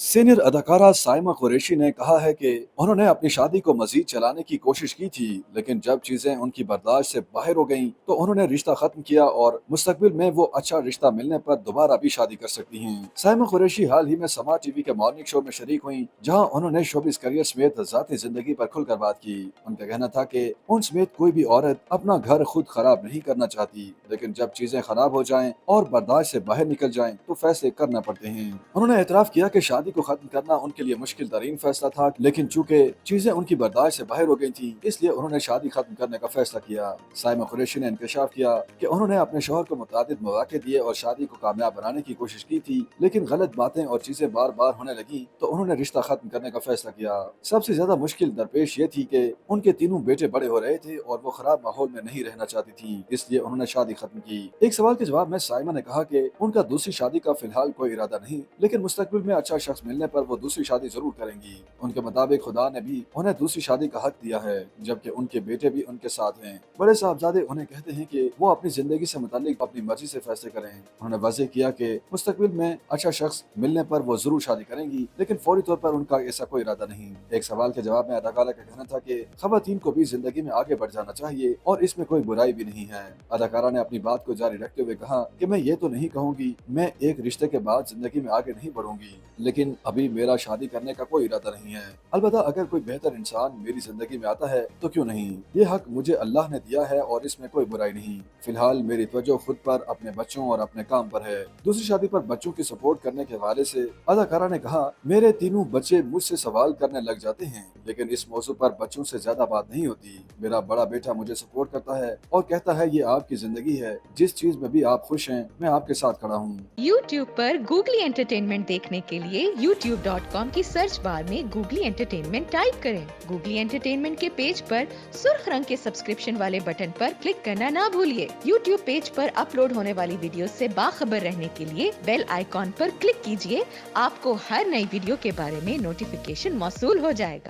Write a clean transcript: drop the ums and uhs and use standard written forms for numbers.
Senior अदाकारा साइमा कुरैशी ने कहा है कि उन्होंने अपनी शादी को मजीद चलाने की कोशिश की थी, लेकिन जब चीजें उनकी बर्दाश्त से बाहर हो गईं, तो उन्होंने रिश्ता खत्म किया और मुस्तकबिल में वो अच्छा रिश्ता मिलने पर दोबारा भी शादी कर सकती हैं। साइमा कुरैशी हाल ही में समा टीवी के मॉर्निंग शो में शरीक हुई, जहां उन्होंने शोबिस करियर समेत जाती जिंदगी पर खुलकर बात की। उनका कहना था कि उन समेत कोई भी औरत अपना घर खुद खराब नहीं करना चाहती, लेकिन जब चीजें खराब हो जाएं और बर्दाश्त से बाहर निकल जाएं, तो फैसले करना पड़ते हैं। उन्होंने एतराफ किया कि शादी को खत्म करना उनके लिए मुश्किल तरीन फैसला था, लेकिन चूंकि चीजें उनकी बर्दाश्त से बाहर हो गई थी, इसलिए उन्होंने शादी खत्म करने का फैसला किया। साइमा कुरैशी ने इंकशाफ किया कि उन्होंने अपने शौहर को मुतादिद मौके दिए और शादी को कामयाब बनाने की कोशिश की थी, लेकिन गलत बातें और चीजें बार बार होने लगी, तो उन्होंने रिश्ता खत्म करने का फैसला किया। सबसे ज्यादा मुश्किल दरपेश ये थी कि उनके तीनों बेटे बड़े हो रहे थे और वो खराब माहौल में नहीं रहना चाहती थी, इसलिए उन्होंने शादी खत्म की। एक सवाल के जवाब में साइमा ने कहा कि उनका दूसरी शादी का फिलहाल कोई इरादा नहीं, लेकिन मुस्तकबिल में अच्छा शख्स मिलने पर वो दूसरी शादी जरूर करेंगी। उनके मुताबिक खुदा ने भी उन्हें दूसरी शादी का हक दिया है, जबकि उनके बेटे भी उनके साथ हैं। बड़े साहबजादे उन्हें कहते हैं कि वो अपनी जिंदगी से मुतालिक अपनी मर्जी से फैसले करें। उन्होंने वाज़ेह किया कि मुस्तकबिल में अच्छा शख्स मिलने पर वो जरूर शादी करेंगी, लेकिन फौरी तौर पर उनका ऐसा कोई इरादा नहीं। एक सवाल के जवाब में अदाकारा का कहना था कि खवातीन को भी जिंदगी में आगे बढ़ जाना चाहिए और इसमें कोई बुराई भी नहीं है। अदाकारा ने अपनी बात को जारी रखते हुए कहा कि मैं ये तो नहीं कहूँगी मैं एक रिश्ते के बाद जिंदगी में आगे नहीं बढ़ूंगी, लेकिन अभी मेरा शादी करने का कोई इरादा नहीं है। अलबत्ता अगर कोई बेहतर इंसान मेरी जिंदगी में आता है तो क्यों नहीं, ये हक मुझे अल्लाह ने दिया है और इसमें कोई बुराई नहीं। फिलहाल मेरी तवज्जो खुद पर, अपने बच्चों और अपने काम पर है। दूसरी शादी पर बच्चों की सपोर्ट करने के हवाले से अदाकारा ने कहा, मेरे तीनों बच्चे मुझसे सवाल करने लग जाते हैं, लेकिन इस मौजू पर बच्चों से ज्यादा बात नहीं होती। मेरा बड़ा बेटा मुझे सपोर्ट करता है और कहता है ये आपकी जिंदगी है, जिस चीज में भी आप खुश हैं मैं आपके साथ खड़ा हूँ। YouTube पर गूगली एंटरटेनमेंट देखने के लिए youtube.com की सर्च बार में गूगली एंटरटेनमेंट टाइप करें। गूगली एंटरटेनमेंट के पेज पर सुर्ख रंग के सब्सक्रिप्शन वाले बटन पर क्लिक करना ना भूलिए। YouTube पेज पर अपलोड होने वाली वीडियो से बाखबर रहने के लिए बेल आइकॉन पर क्लिक कीजिए। आपको हर नई वीडियो के बारे में नोटिफिकेशन मौसूल हो जाएगा।